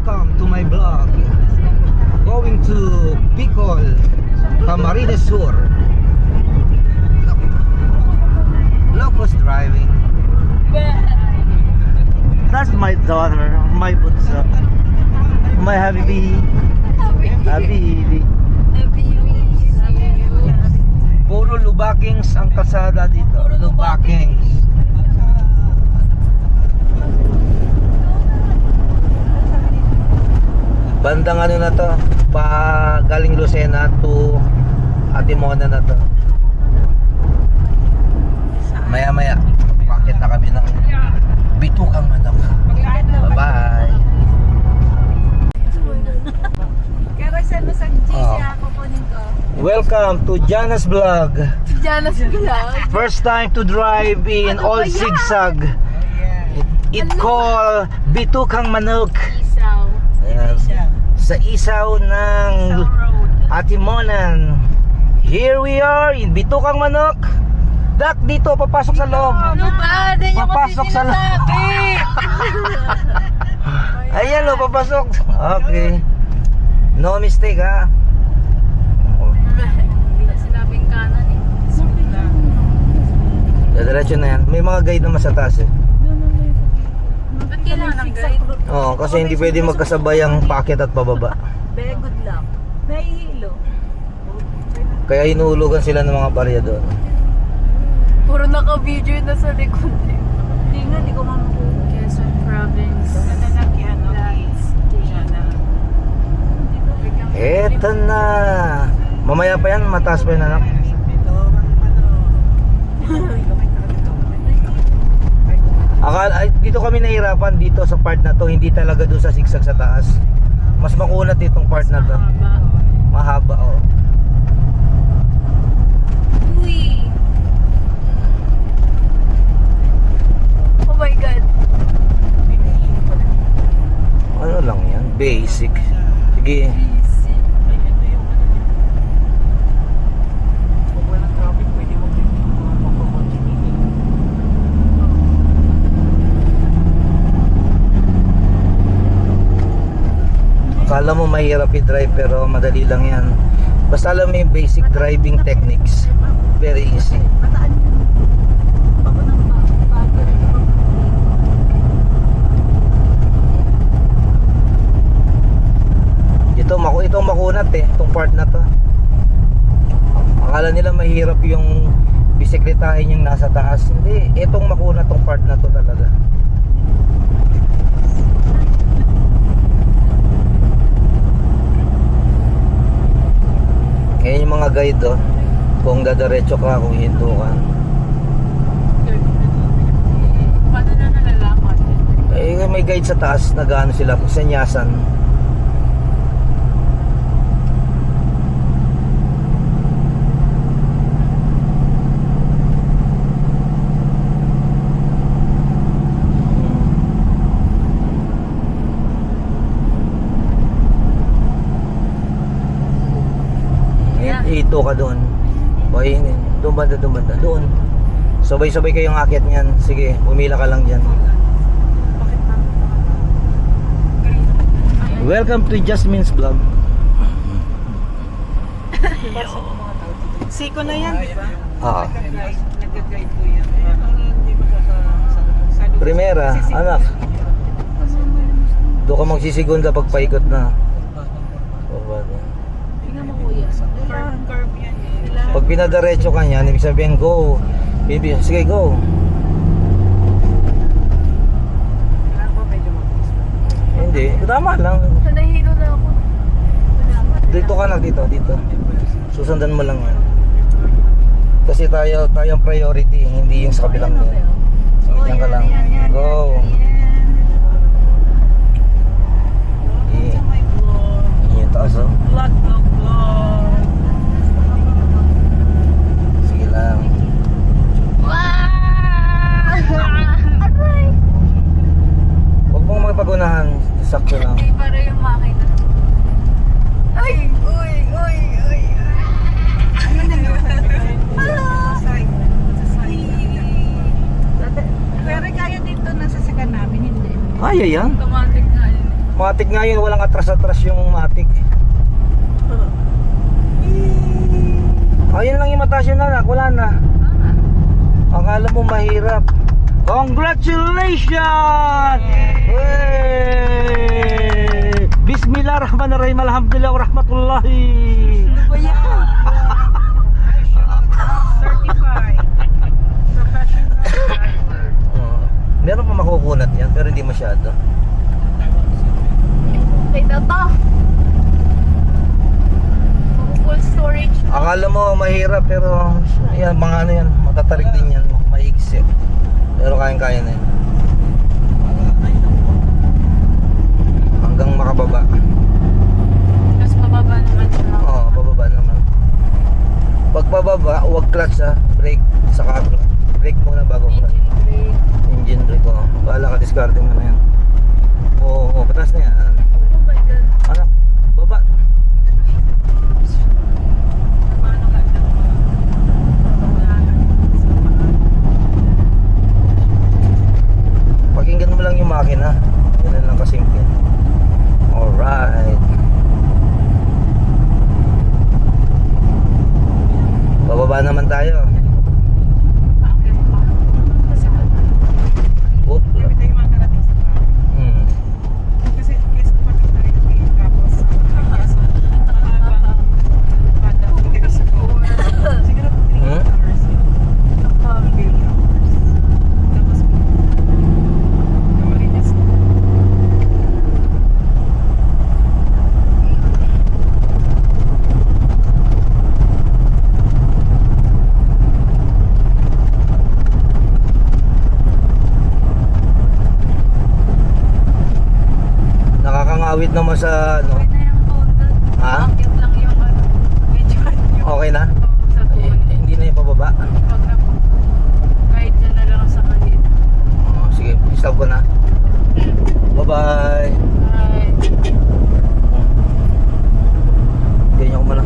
welcome to my vlog. Going to Bicol, Camarines Sur. Look who's driving. That's my daughter, my bunso, my habibi. Habibi. Puro lubakings ang kalsada dito. Lubakings. Bandang ano na to, pa galing Lucena to Atimona na to. Maya maya pakit na kami ng Bitukang Manok. Bye bye. Welcome to Jana's Vlog. Jana's Vlog. First time to drive in Old Zigzag. It called Bitukang Manok. Isaw. Ayan. Sa isaw ng Atimonan. Here we are in Bitukang Manok. Dak, dito papasok sa loob. Ano ba? Din yung Papasok sa loob. Ayan o, papasok. Okay. No mistake ha. Hindi na sinabing kanan eh. Diretso na yan. May mga guide naman sa taas eh. Ba't kailangan ng guide? Oo, kasi hindi pwede magkasabay ang packet at pababa. Very good luck. Nahihilo. Kaya hinuhulugan sila ng mga barya doon. Puro naka-video na sa likod eh. Hindi nga, hindi ko mamukuha. Quezon Province. Eto na. Mamaya pa yan, mataas pa yan anak. Akala, dito kami nahirapan dito sa part na to, hindi talaga doon sa sigsag sa taas. Mas makunat itong part na to. Mahaba oh. Uy! Oh my God! Ano lang yan? Basic. Sige. Akala mo mahirap i-drive pero madali lang yan. Basta alam mo yung basic driving techniques. Very easy. Itong makunat eh, itong part na to. Akala nila mahirap yung bisikletahin yung nasa taas. Hindi, itong makunat tong part na to talaga. Ngayon yung mga guide oh, kung dadaretso ka, kung hinto ka. Paano na nalalaman? Eh, may guide sa taas, nag-ano sila, senyasan. Ito ka doon. Okay, doon banda, doon. Sabay-sabay kayong akyat niyan. Sige, pumila ka lang diyan. Welcome to Jasmine's Vlog. Siko na yan, di ba? Ah. Nag-guide po yan. Hindi magkakasalo. Primera, anak. Doon ka magsisigunda pag paikot na. Tingnan mo kuya. Curve yan eh. Pag pinadaretso ka niyan, ibig sabihin go. Sige, go. Kailangan po medyo mabilis. Hindi, tama lang. Nahihilo na ako. Dito ka na, dito. Susundan mo lang yan. Kasi tayong priority, hindi yung sa kabilang doon. Sige, yan ka lang. Go. Yung taas oh. Vlog. Sige lang. Huwag mong magpagunahan. Sakto lang. Hindi para yung makina. Ay! Uy! Ano na yun? Side. Pero kaya dito nasa sagan namin, hindi. Kaya yan. Automatic na yun. Matic nga yun, walang atras-atras yung matic. Ayun lang yung mataas yun na, wala na. Akala mo mahirap. Congratulations! Hey! Bismillahirrahmanirrahim. Alhamdulillah warahmatullahi. Ano ba yan? Certified. Professional driver. Meron pa makukunat yan, pero hindi masyado. Okay na to. Full storage. Akala mo mahirap, pero yan, mga ano yan, matatarik din yan, maigsi. Pero kayang-kaya na yan. Hanggang makababa. Tapos mababa naman siya. Oo, pababa naman. Pag pababa, huwag clutch ha, brake, saka brake muna bago clutch. Engine brake. Engine brake, oo. Bahala ka, discarding mo na yan. Oo, patas na yan. Oh my God. Anak, baba. Paano ka lang Pakinggan mo lang yung makina. Ganun lang kasimple. Alright. Bababa naman tayo. Bakit pa? Kasi Oop. Every time makarating sa bahay. Kasi yes, pa lang tayo ngayon, tapos yes, mahabang bata pagdating sa phone. Siguro 3 Hmm? hours yun. 3 hours. Tapos Camarines. Nakakangawit naman sa ano. okay na yung phone doon. Ha? Bakit lang yung ano, medyo yung Okay na? sa phone. Hindi na yung pababa. Pag na po. Kahit dyan na lang sa maliit. Sige, stop ko na. Bye-bye. Ay, Ganyan ko muna.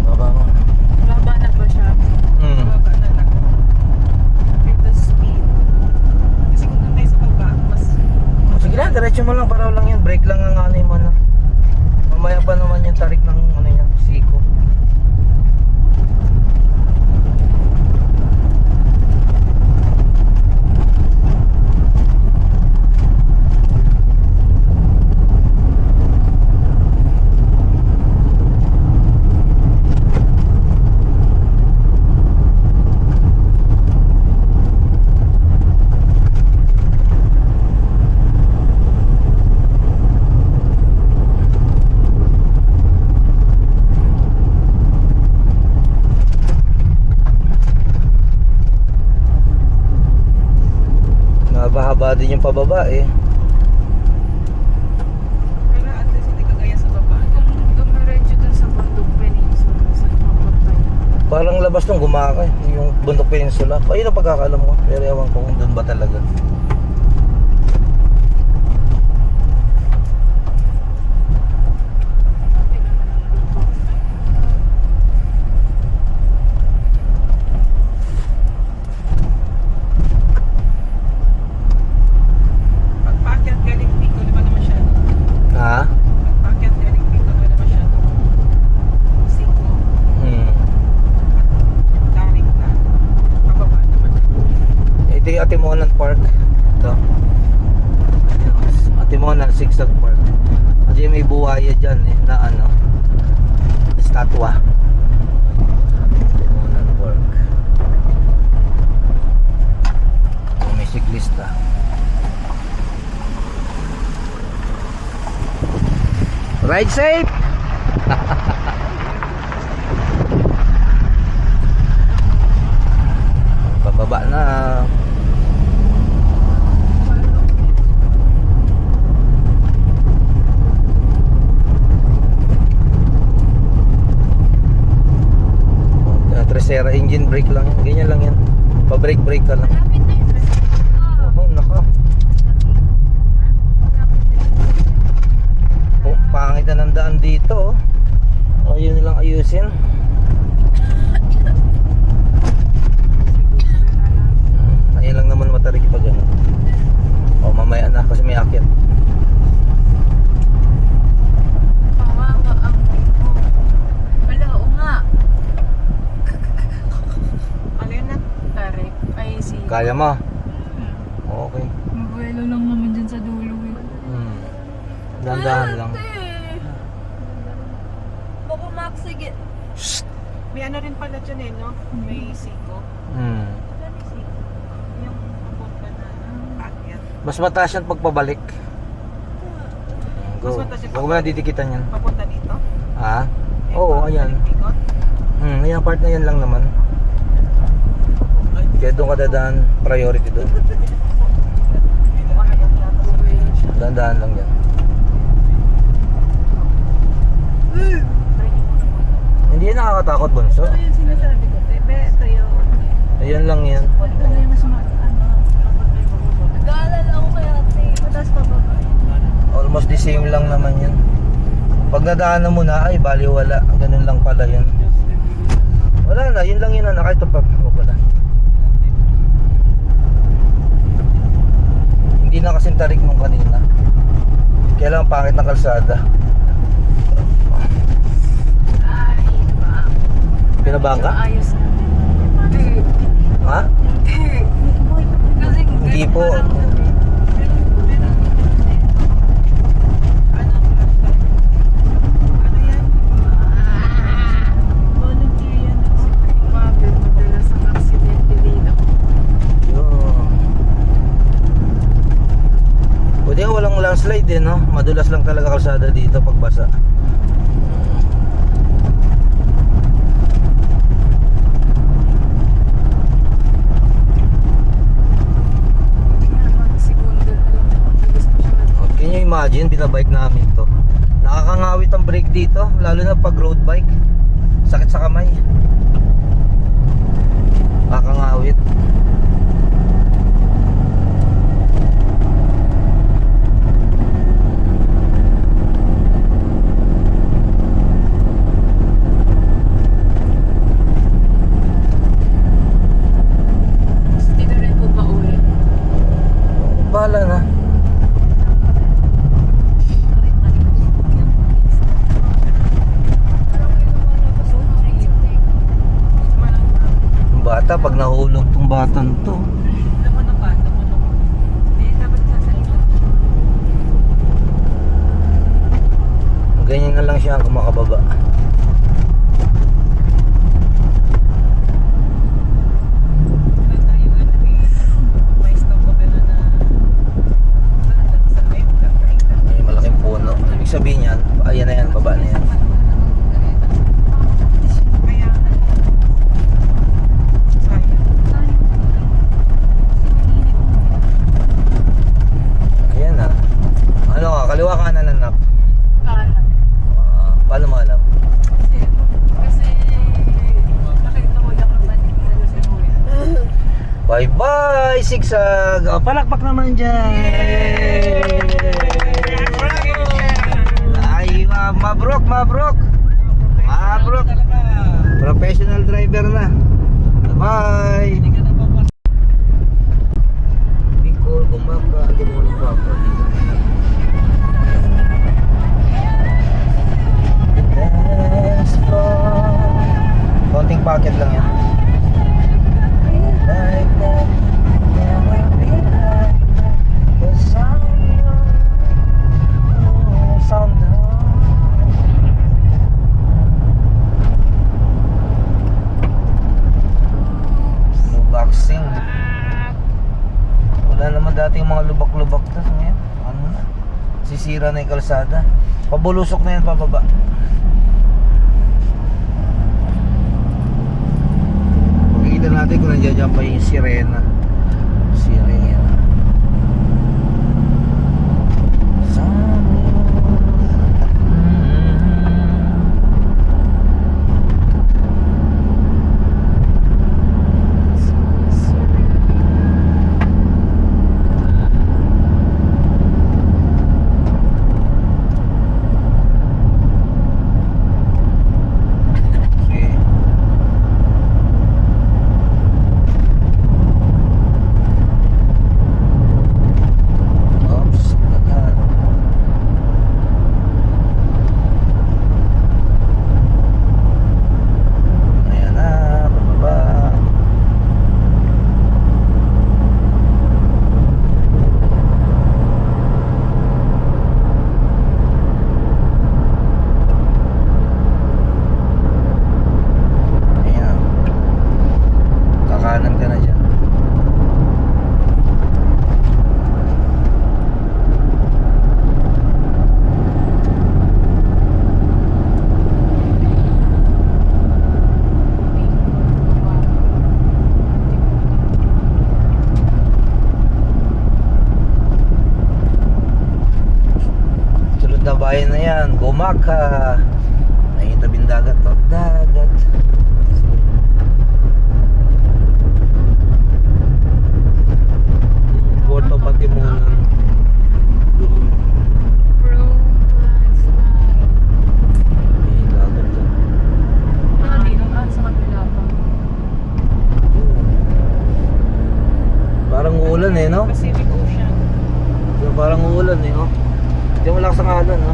Baba mo. baba na ba siya? Baba na lang. With the speed. Kasi kung nandun tayo sa baba, mas Sige na, diretso mo lang. Para lang yan. Brake lang ang ano yung ano. Mamaya pa naman yung tarik ng ano yan, siko. Mahaba din yung pababa eh. pero at least hindi kagaya sa baba. Kung dumiretso dun sa Bundok Peninsula, sa papunta yun. Parang labas nung Gumakay, yung Bundok Peninsula. Ayun ang pagkakalam ko. Pero ewan ko kung doon ba talaga. Pagpakyat galing dito, di ba na masyado? Ha? Pagpakyat galing dito, di ba na masyado? 5. Daring na. Pababa naman. Ito yung Atimonan Park. Ito. Atimonan Zigzag Park. Kasi may buhaya dyan eh, na ano, estatwa. Atimonan Park. May siklista. Ride safe! Bababa na. Tresera engine brake lang yan. Ganyan lang yan. Pa-brake ka lang. Malapit na yung Oh, naka. Oh, pangit na ng daan dito. Oh, yun nilang ayusin. Kaya mo? Okay. Mabuelo lang naman dyan sa dulo eh. Dahan-dahan lang. Baka maksige. May ano rin pala dyan eh, no? May siko. Yung papunta na akyat. Mas mataas yan pag pabalik. Go. Mas mataas yan Huwag mo na didikitan yan. Papunta dito? Ha? Oo, ayan. Ikot? Ayan, part na yan lang naman. Kaya doon ka dadaan, priority doon. Dahan-dahan lang yan. Hindi yan nakakatakot, Bonso. Ito yung sinasabi ko. Ito yung... Ayan lang yan. Ito na yung mas Nag-aalala ako kaya ate. mataas pa ba? Almost the same lang naman yan. Pag nadaanan mo na, ay baliwala. Ganun lang pala yan. Wala na, yun lang yun na. Kahit ito pa pala. Hindi na kasing tarik nung kanina. Kaya lang pangit na kalsada. Ay, ba? Pinabangga? Ayos na. Ha? Kasi Hindi po. Ano yan? Volunteer yan. umabil madalas ang aksidente dito. Yun. Buti nga walang landslide eh, no? Madulas lang talaga kalsada dito pag basa. Segundo na lang. Gusto ko siya Can you imagine, binabike namin to. Nakakangawit ang brake dito, lalo na pag road bike. Sakit sa kamay. Nakakangawit. Dito rin po ba ulit? Bahala na. Yung bata, pag nahulog tong batang to. Laman na ba? Laman na ba? Hindi, dapat sasalita. Ganyan na lang siya kung makababa. Wala tayo ano eh. May stop ko pero na... Sa may kakaitan. May malaking puno. Ibig sabihin yan, ayan na yan, baba na yan. Kaya... Sayang. Ayan na. Ano ka, kaliwa kanan na nap. Kanan. Paano mo alam? Kasi nakita ko lang ang banig na sa kuya. Bye bye, sigsag. Oh, palakpak naman dyan. Ay, mabrok, mabrok. Mabrok. Professional driver na. Bye. Bicol, Gumaka, Gumaka. Dance floor. Konting packet lang yan. Like that, never be like that. 'Cause I'm yours, I'm no boxing. Wala naman dati yung mga lubak-lubak tas ngayon. Ano na? Sisira na yung kalsada. Pabulusok na yan pababa. Makikita natin kung nandiyan pa yung sirena. Sirena. Okay. ka na dyan. Sunod na bayan na yan, Gumaka. Ay, tabing dagat to. Dagat. Puerto Patimunan. Bro, that's Ay, dagat to. dito sa kabila pa. Parang uulan eh, no? Pacific Ocean. Parang uulan eh, no? Hindi mo lakas ang alon, no?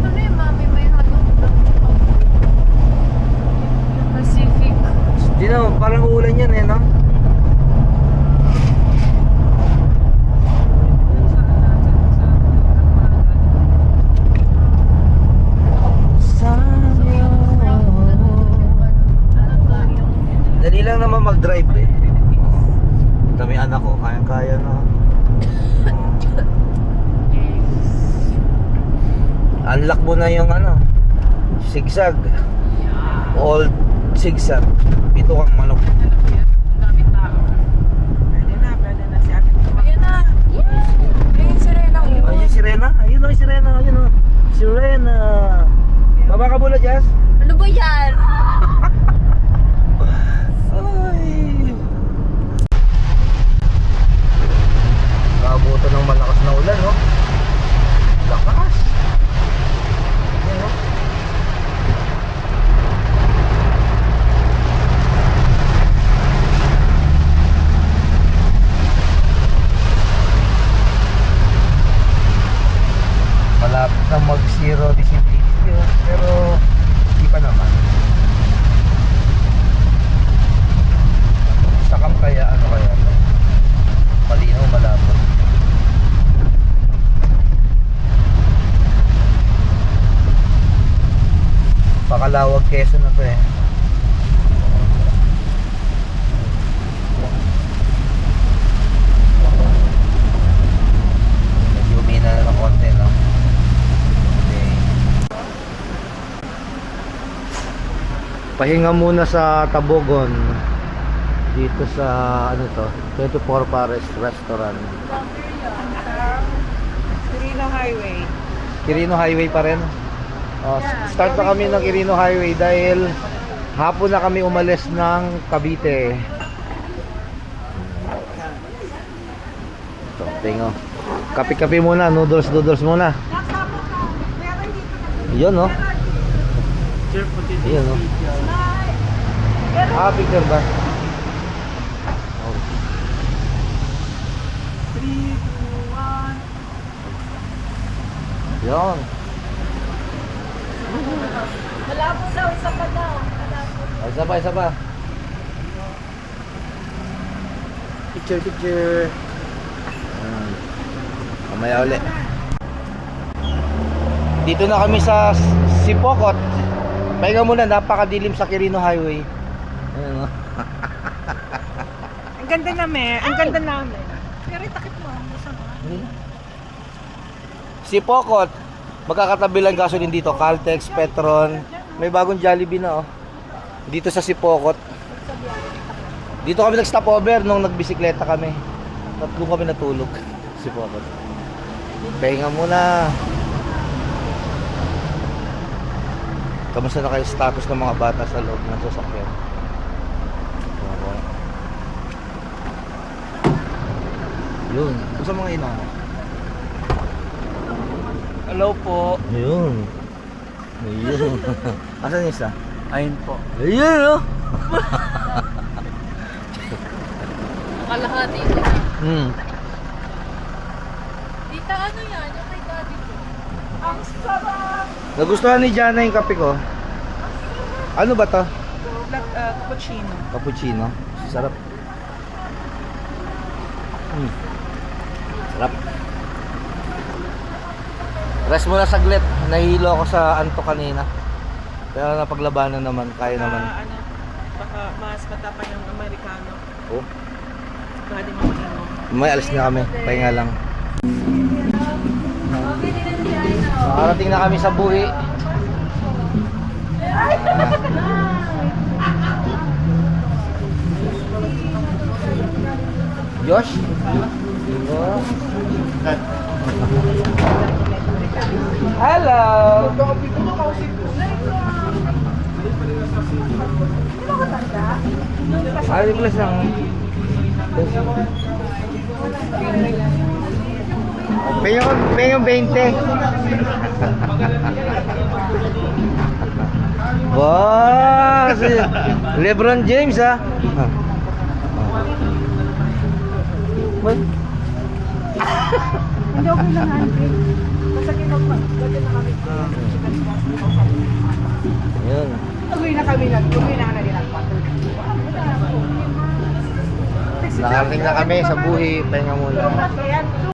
Ano yung mami, may halong Pacific. Hindi na, parang uulan yan eh, no? Dali lang naman mag-drive eh. Dami anak ko, kayang-kaya na. Unlock mo na yung ano, zigzag. Old zigzag. Pito kang manok. Daming tao. Pwede na si Ate. Ayan na. Yeah! Ayun si Rena. Ayun yung sirena. Ayun o, yung sirena. Ayun o. Sirena. Baba ka muna, Jess. Ano ba yan? Ay. Nakabuto ng malakas na ulan, no? Lakas. Ayan, no? Malapit na mag-zero visibility, oh. Pero hindi pa naman. Sakam kaya, ano kaya? Malinaw, malapot. Pakalawag Quezon na to eh. Medyo umina na ng konti, no? Okay. Pahinga muna sa Tabogon. Dito sa ano to, 24 Pares Restaurant. Quirino Highway. Quirino Highway pa rin. Start na kami ng Quirino Highway dahil hapon na kami umalis ng Cavite. Ito, tingo. Kape-kape muna, noodles muna. Yun, no? Yun, no? Picture ba? 3, 2, 1. Yun. Malabo daw, isa pa daw. Isa pa. Picture. Mamaya ulit. Dito na kami sa Sipokot. Pahinga muna, napakadilim sa Quirino Highway. Ayan, no? Ang ganda namin. Ang ganda namin. Pero takip mo. Sipokot. Magkakatabi lang gasoline dito. Caltex, Petron. May bagong Jollibee na, oh. Dito sa Sipokot. Dito kami nag-stop over nung nagbisikleta kami. Doon kami natulog. Sipokot. Pahinga muna. Kamusta na kayo status ng mga bata sa loob ng sasakyan? Yun. Kung sa mga ina. Hello po. Ayun. Asan yung isa? Ayun po. Ayun, oh. Kalahati ko na. Tita, ano yan? Yung kay daddy ko. Ang sarap! Nagustuhan ni Jana yung kape ko. Ano ba to? Black cappuccino. Cappuccino. Sarap. Sarap. Rest muna saglit. Nahihilo ako sa antok kanina. Pero napaglabanan naman. Kaya naman. Baka mas matapang yung Amerikano. Oh, Pwede mo mag-ano. may alis na kami. Pahinga lang. Nakarating na kami sa buhi. Josh? Hello! Ay, plus lang. Penyo 20. Wow, si LeBron James ah. What? Hindi, okay lang, Andre. Basta kinagpagod na kami. Yun. Uwi na kami lang. Uwi na ka na din ang pato. Nakarating na kami sa buhi. Pahinga muna.